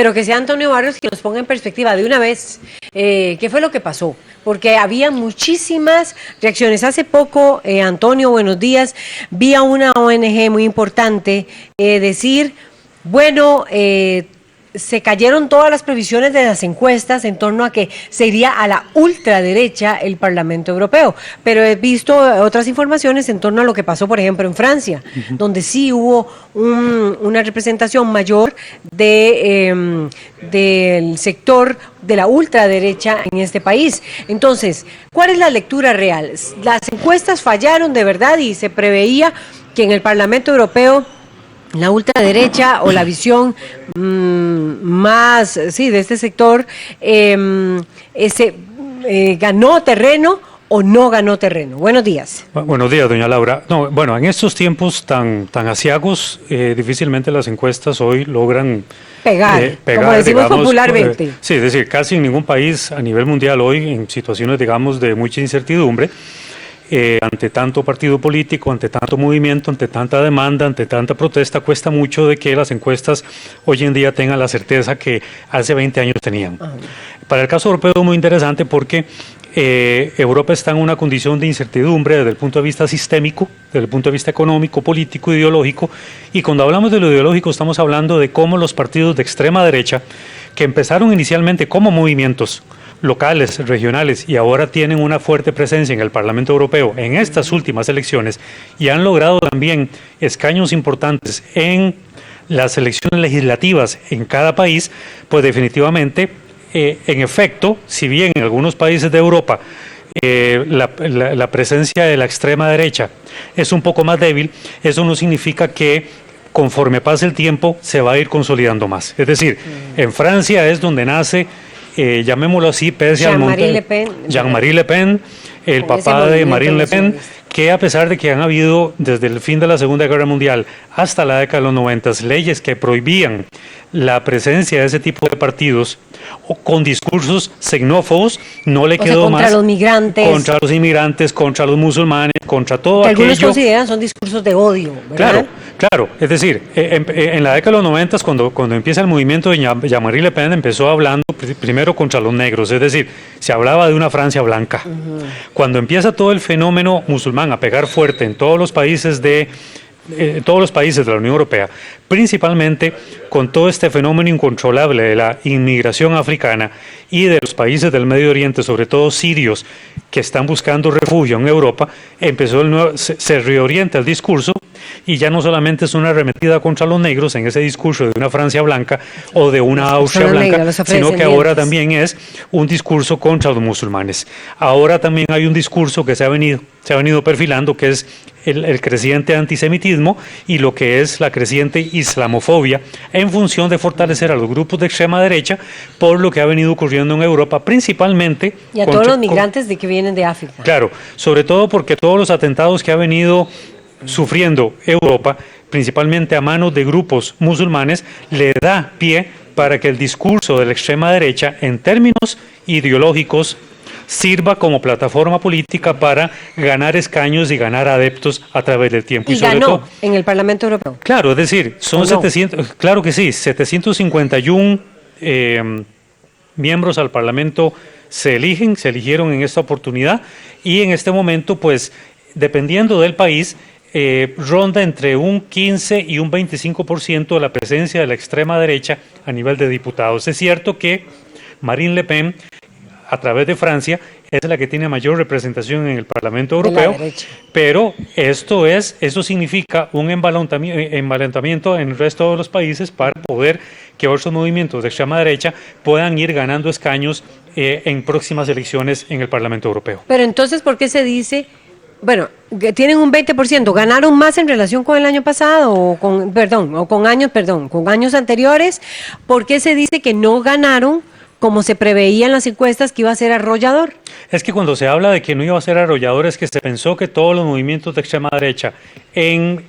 Pero que sea Antonio Barrios que nos ponga en perspectiva de una vez qué fue lo que pasó, porque había muchísimas reacciones. Hace poco, Antonio, buenos días, vi a una ONG muy importante decir, bueno, se cayeron todas las previsiones de las encuestas en torno a que se iría a la ultraderecha el Parlamento Europeo, pero he visto otras informaciones en torno a lo que pasó, por ejemplo, en Francia, donde sí hubo una representación mayor del sector de la ultraderecha en este país. Entonces, ¿cuál es la lectura real? Las encuestas fallaron de verdad y se preveía que en el Parlamento Europeo la ultraderecha o la visión más de este sector ganó terreno o no ganó terreno. Buenos días. Buenos días, doña Laura. No, bueno, en estos tiempos tan aciagos, difícilmente las encuestas hoy logran pegar, como decimos, digamos, popularmente. Sí, es decir, casi en ningún país a nivel mundial hoy, en situaciones, digamos, de mucha incertidumbre, ante tanto partido político, ante tanto movimiento, ante tanta demanda, ante tanta protesta, cuesta mucho de que las encuestas hoy en día tengan la certeza que hace 20 años tenían. Para el caso europeo es muy interesante porque Europa está en una condición de incertidumbre desde el punto de vista sistémico, desde el punto de vista económico, político, ideológico, y cuando hablamos de lo ideológico estamos hablando de cómo los partidos de extrema derecha, que empezaron inicialmente como movimientos locales, regionales, y ahora tienen una fuerte presencia en el Parlamento Europeo en estas últimas elecciones y han logrado también escaños importantes en las elecciones legislativas en cada país, pues definitivamente, en efecto, si bien en algunos países de Europa la presencia de la extrema derecha es un poco más débil, eso no significa que conforme pase el tiempo se va a ir consolidando más. Es decir, en Francia es donde nace, llamémoslo así, pese al monte, Jean-Marie Le Pen, el papá de Marine Le Pen, que a pesar de que han habido desde el fin de la Segunda Guerra Mundial hasta la década de los 90 leyes que prohibían la presencia de ese tipo de partidos o con discursos xenófobos, no le quedó contra más los migrantes, contra los inmigrantes, contra los musulmanes, contra todo que aquello. Algunos consideran son discursos de odio, ¿verdad? Claro, es decir, en la década de los 90, cuando empieza el movimiento de Jean-Marie Le Pen, empezó hablando primero contra los negros, es decir, se hablaba de una Francia blanca. Cuando empieza todo el fenómeno musulmán a pegar fuerte en todos los países de la Unión Europea, principalmente con todo este fenómeno incontrolable de la inmigración africana y de los países del Medio Oriente, sobre todo sirios, que están buscando refugio en Europa, se reorienta el discurso y ya no solamente es una arremetida contra los negros en ese discurso de una Francia blanca o de una Austria blanca, sino que ahora también es un discurso contra los musulmanes. Ahora también hay un discurso que se ha venido perfilando, que es el creciente antisemitismo y lo que es la creciente islamofobia, en función de fortalecer a los grupos de extrema derecha por lo que ha venido ocurriendo en Europa, principalmente. Y a todos los migrantes que vienen de África. Claro, sobre todo porque todos los atentados que ha venido sufriendo Europa, principalmente a manos de grupos musulmanes, le da pie para que el discurso de la extrema derecha, en términos ideológicos, sirva como plataforma política para ganar escaños y ganar adeptos a través del tiempo. Y sobre todo en el Parlamento Europeo. Claro, es decir, son 700, claro que sí, 751 miembros al Parlamento se eligieron en esta oportunidad y en este momento, pues, dependiendo del país, ronda entre un 15 y un 25% de la presencia de la extrema derecha a nivel de diputados. Es cierto que Marine Le Pen, a través de Francia, es la que tiene mayor representación en el Parlamento Europeo, pero eso significa un embalantamiento en el resto de los países para poder que otros movimientos de extrema derecha puedan ir ganando escaños en próximas elecciones en el Parlamento Europeo. Pero entonces, ¿por qué se dice, bueno, que tienen un 20%, ganaron más en relación con el año pasado o con años anteriores? ¿Por qué se dice que no ganaron como se preveía en las encuestas que iba a ser arrollador? Es que cuando se habla de que no iba a ser arrollador es que se pensó que todos los movimientos de extrema derecha en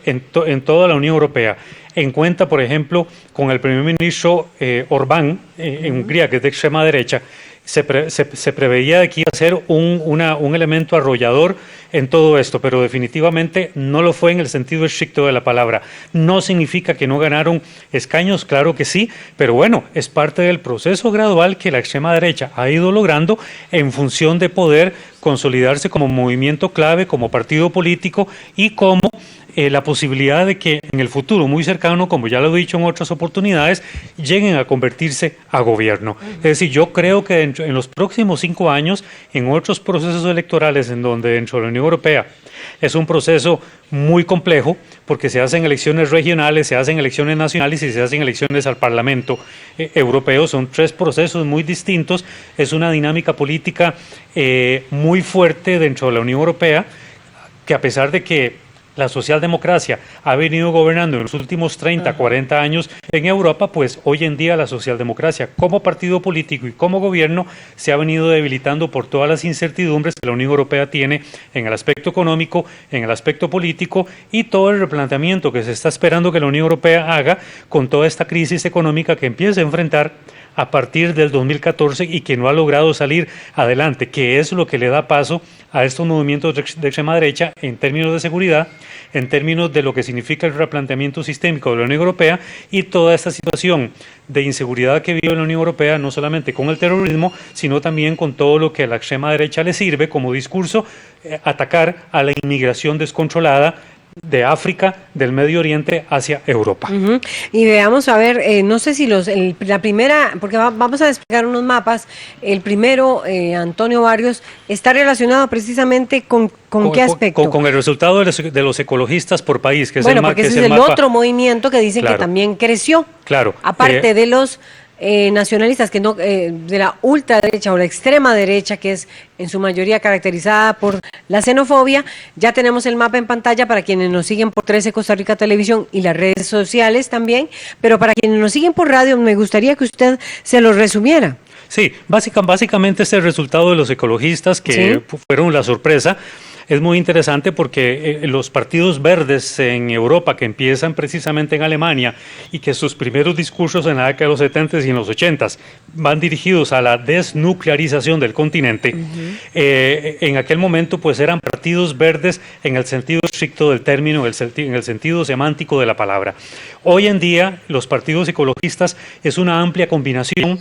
toda la Unión Europea, en cuenta, por ejemplo, con el primer ministro Orbán en Hungría, que es de extrema derecha. Se preveía de que iba a ser un elemento arrollador en todo esto, pero definitivamente no lo fue en el sentido estricto de la palabra. No significa que no ganaron escaños, claro que sí, pero bueno, es parte del proceso gradual que la extrema derecha ha ido logrando en función de poder consolidarse como movimiento clave, como partido político y como la posibilidad de que en el futuro muy cercano, como ya lo he dicho en otras oportunidades, lleguen a convertirse a gobierno. Es decir, yo creo que en los próximos 5 años, en otros procesos electorales en donde dentro de la Unión Europea es un proceso muy complejo, porque se hacen elecciones regionales, se hacen elecciones nacionales y se hacen elecciones al Parlamento Europeo, son 3 procesos muy distintos, es una dinámica política muy fuerte dentro de la Unión Europea, que a pesar de que la socialdemocracia ha venido gobernando en los últimos 30, 40 años en Europa, pues hoy en día la socialdemocracia como partido político y como gobierno se ha venido debilitando por todas las incertidumbres que la Unión Europea tiene en el aspecto económico, en el aspecto político y todo el replanteamiento que se está esperando que la Unión Europea haga con toda esta crisis económica que empieza a enfrentar a partir del 2014 y que no ha logrado salir adelante, que es lo que le da paso a estos movimientos de extrema derecha en términos de seguridad, en términos de lo que significa el replanteamiento sistémico de la Unión Europea y toda esta situación de inseguridad que vive la Unión Europea, no solamente con el terrorismo, sino también con todo lo que a la extrema derecha le sirve como discurso, atacar a la inmigración descontrolada de África, del Medio Oriente hacia Europa. Y veamos, a ver, no sé si la primera, porque vamos a desplegar unos mapas, el primero, Antonio Barrios, está relacionado precisamente con qué aspecto. Con el resultado de los ecologistas por país, que es bueno, porque ese es el otro movimiento que dicen claro, que también creció. Claro. Aparte de los nacionalistas, que no de la ultraderecha o la extrema derecha, que es en su mayoría caracterizada por la xenofobia. Ya tenemos el mapa en pantalla para quienes nos siguen por 13 Costa Rica Televisión y las redes sociales también, pero para quienes nos siguen por radio, me gustaría que usted se lo resumiera. Sí, básicamente es el resultado de los ecologistas que fueron la sorpresa. Es muy interesante porque los partidos verdes en Europa, que empiezan precisamente en Alemania y que sus primeros discursos en la década de los 70 y en los 80 van dirigidos a la desnuclearización del continente, en aquel momento pues eran partidos verdes en el sentido estricto del término, en el sentido semántico de la palabra. Hoy en día los partidos ecologistas es una amplia combinación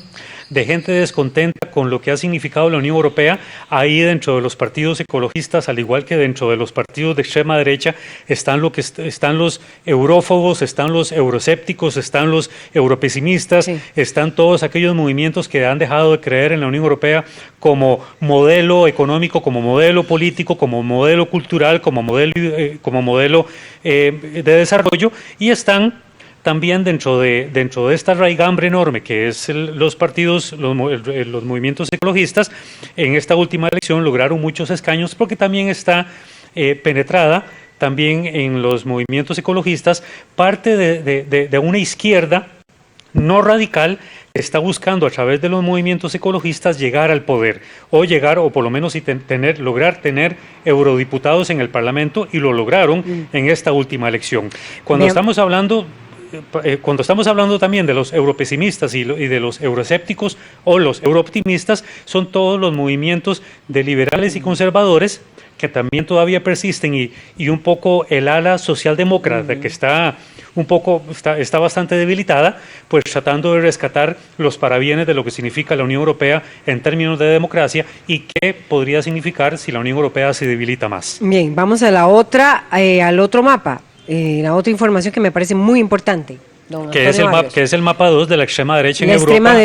de gente descontenta con lo que ha significado la Unión Europea. Ahí dentro de los partidos ecologistas, al igual que dentro de los partidos de extrema derecha, están los eurófobos, están los euroscépticos, están los europesimistas, están todos aquellos movimientos que han dejado de creer en la Unión Europea como modelo económico, como modelo político, como modelo cultural, como modelo de desarrollo, y están también dentro de esta raigambre enorme que es los partidos, los movimientos ecologistas. En esta última elección lograron muchos escaños porque también está penetrada también en los movimientos ecologistas parte de una izquierda no radical que está buscando a través de los movimientos ecologistas llegar al poder o por lo menos lograr tener eurodiputados en el Parlamento, y lo lograron en esta última elección. Cuando estamos hablando también de los europesimistas y de los euroescépticos o los eurooptimistas, son todos los movimientos de liberales y conservadores que también todavía persisten, y un poco el ala socialdemócrata que está bastante debilitada, pues tratando de rescatar los parabienes de lo que significa la Unión Europea en términos de democracia y qué podría significar si la Unión Europea se debilita más. Bien, vamos a al otro mapa. La otra información que me parece muy importante, que es el mapa 2 de la extrema derecha en Europa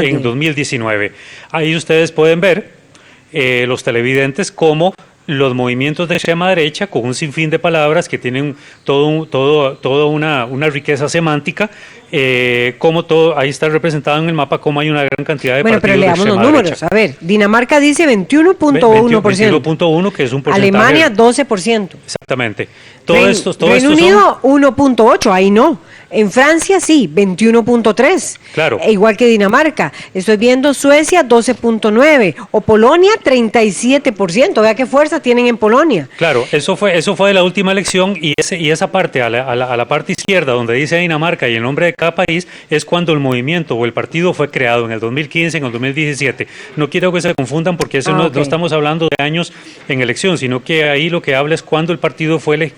en 2019. Ahí ustedes pueden ver, los televidentes, cómo los movimientos de extrema derecha, con un sinfín de palabras que tienen toda una riqueza semántica, como todo, ahí está representado en el mapa, como hay una gran cantidad de Bueno, partidos pero de leamos los extrema números. derecha. A ver, Dinamarca dice 21.1%. 21.1, que es un porcentaje. Alemania 12%. Exactamente. Reino Unido 1.8, ahí no. En Francia sí, 21.3. Claro. Igual que Dinamarca. Estoy viendo Suecia 12.9 o Polonia 37%. Vea qué fuerza tienen en Polonia. Claro, eso fue de la última elección y esa parte, a la parte izquierda, donde dice Dinamarca y el nombre de cada país, es cuando el movimiento o el partido fue creado en el 2015, en el 2017. No quiero que se confundan porque eso no estamos hablando de años en elección, sino que ahí lo que habla es cuando el partido fue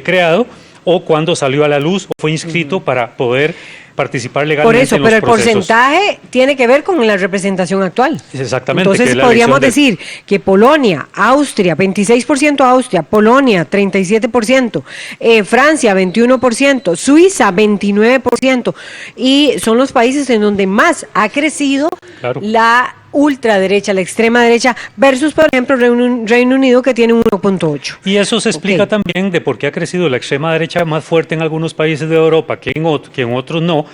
creado o cuando salió a la luz o fue inscrito para poder participar legalmente. Por eso, en los pero el procesos. Porcentaje tiene que ver con la representación actual. Exactamente. Entonces podríamos decir que Polonia, Austria, 26% Austria, Polonia, 37%, Francia, 21%, Suiza, 29%, y son los países en donde más ha crecido la ultraderecha, la extrema derecha, versus, por ejemplo, Reino Unido, que tiene un 1.8. Y eso se explica también de por qué ha crecido la extrema derecha más fuerte en algunos países de Europa que en otros no,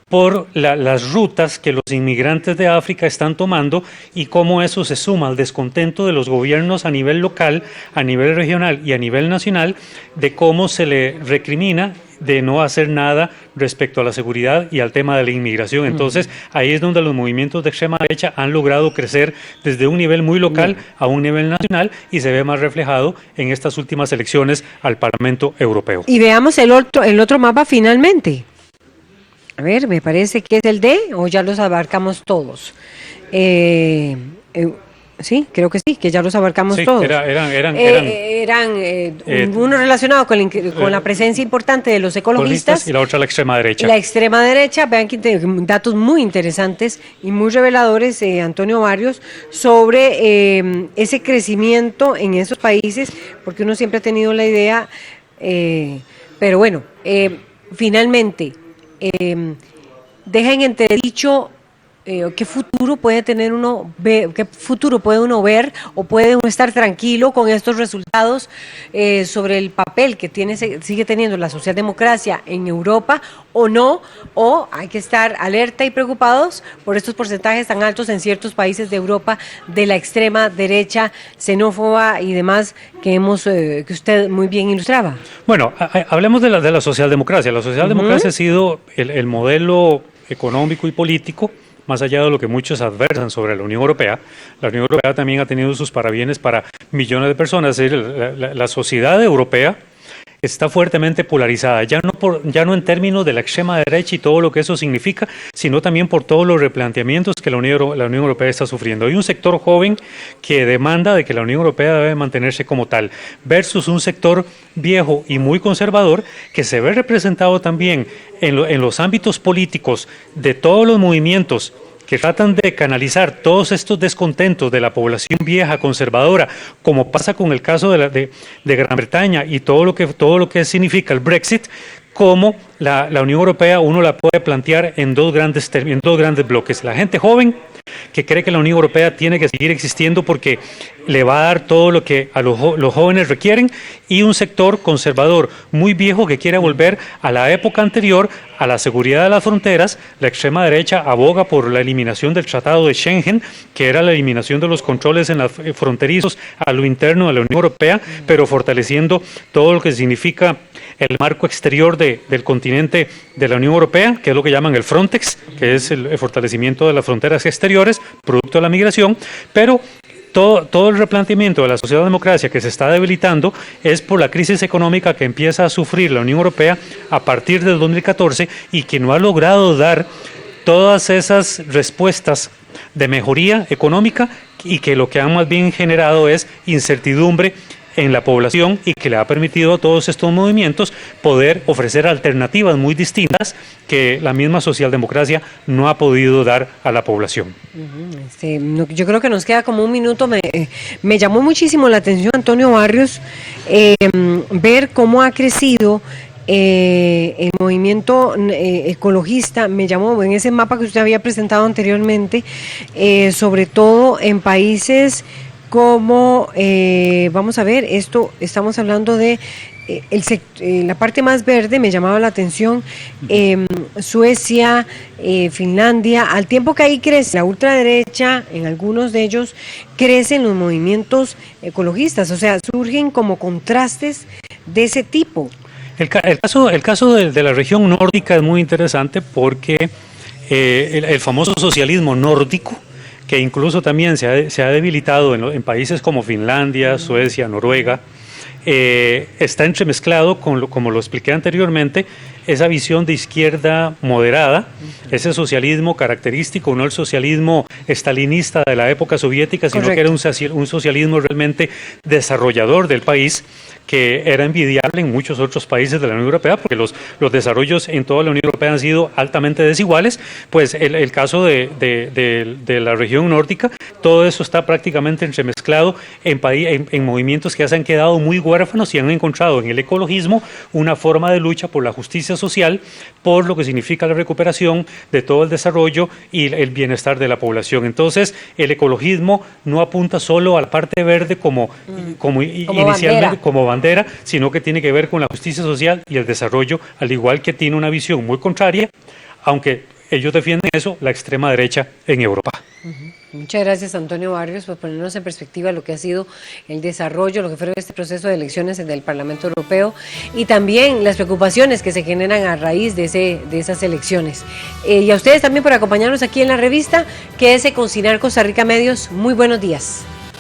por las rutas que los inmigrantes de África están tomando y cómo eso se suma al descontento de los gobiernos a nivel local, a nivel regional y a nivel nacional, de cómo se le recrimina de no hacer nada respecto a la seguridad y al tema de la inmigración. Entonces, ahí es donde los movimientos de extrema derecha han logrado crecer desde un nivel muy local a un nivel nacional y se ve más reflejado en estas últimas elecciones al Parlamento Europeo. Y veamos el otro mapa finalmente. A ver, me parece que es el D, o ya los abarcamos todos. Sí, creo que sí, que ya los abarcamos todos. Eran uno relacionado con la presencia importante de los ecologistas y la otra la extrema derecha. La extrema derecha, vean que datos muy interesantes y muy reveladores, Antonio Barrios, sobre ese crecimiento en esos países, porque uno siempre ha tenido la idea, pero bueno, finalmente, deja en entredicho qué futuro puede tener qué futuro puede uno ver o puede uno estar tranquilo con estos resultados sobre el papel que sigue teniendo la socialdemocracia en Europa o no, o hay que estar alerta y preocupados por estos porcentajes tan altos en ciertos países de Europa de la extrema derecha xenófoba y demás que usted muy bien ilustraba. Bueno, hablemos de la socialdemocracia. La socialdemocracia ha sido el modelo económico y político, más allá de lo que muchos adversan sobre la Unión Europea. La Unión Europea también ha tenido sus parabienes para millones de personas. Es decir, la sociedad europea está fuertemente polarizada, ya no en términos de la extrema derecha y todo lo que eso significa, sino también por todos los replanteamientos que la Unión Europea está sufriendo. Hay un sector joven que demanda de que la Unión Europea debe mantenerse como tal, versus un sector viejo y muy conservador que se ve representado también en los ámbitos políticos de todos los movimientos que tratan de canalizar todos estos descontentos de la población vieja, conservadora, como pasa con el caso de Gran Bretaña y todo lo que significa el Brexit, como la Unión Europea uno la puede plantear en dos grandes bloques. La gente joven que cree que la Unión Europea tiene que seguir existiendo porque le va a dar todo lo que a los jóvenes requieren, y un sector conservador muy viejo que quiere volver a la época anterior, a la seguridad de las fronteras. La extrema derecha aboga por la eliminación del Tratado de Schengen, que era la eliminación de los controles en los fronterizos a lo interno de la Unión Europea, pero fortaleciendo todo lo que significa el marco exterior del continente de la Unión Europea, que es lo que llaman el Frontex, que es el fortalecimiento de las fronteras exteriores, producto de la migración, pero todo el replanteamiento de la socialdemocracia que se está debilitando es por la crisis económica que empieza a sufrir la Unión Europea a partir del 2014 y que no ha logrado dar todas esas respuestas de mejoría económica, y que lo que han más bien generado es incertidumbre en la población, y que le ha permitido a todos estos movimientos poder ofrecer alternativas muy distintas que la misma socialdemocracia no ha podido dar a la población. Yo creo que nos queda como un minuto. Me llamó muchísimo la atención, Antonio Barrios, ver cómo ha crecido el movimiento ecologista. Me llamó en ese mapa que usted había presentado anteriormente, sobre todo en países como, vamos a ver, estamos hablando de la parte más verde me llamaba la atención, Suecia, Finlandia, al tiempo que ahí crece la ultraderecha, en algunos de ellos crecen los movimientos ecologistas, o sea, surgen como contrastes de ese tipo. El caso de la región nórdica es muy interesante porque el famoso socialismo nórdico, que incluso también se ha debilitado en países como Finlandia, Suecia, Noruega, está entremezclado con, como lo expliqué anteriormente, esa visión de izquierda moderada, ese socialismo característico, no el socialismo estalinista de la época soviética, sino que era un socialismo realmente desarrollador del país, que era envidiable en muchos otros países de la Unión Europea, porque los desarrollos en toda la Unión Europea han sido altamente desiguales. Pues el caso de la región nórdica, todo eso está prácticamente entremezclado en movimientos que ya se han quedado muy huérfanos y han encontrado en el ecologismo una forma de lucha por la justicia social, por lo que significa la recuperación de todo el desarrollo y el bienestar de la población. Entonces, el ecologismo no apunta solo a la parte verde como inicialmente como bandera, sino que tiene que ver con la justicia social y el desarrollo, al igual que tiene una visión muy contraria, aunque ellos defienden eso, la extrema derecha en Europa. Muchas gracias, Antonio Barrios, por ponernos en perspectiva lo que ha sido el desarrollo, lo que fue este proceso de elecciones del Parlamento Europeo y también las preocupaciones que se generan a raíz de esas elecciones. Y a ustedes también por acompañarnos aquí en la revista. Quédese con CINAR Costa Rica Medios. Muy buenos días.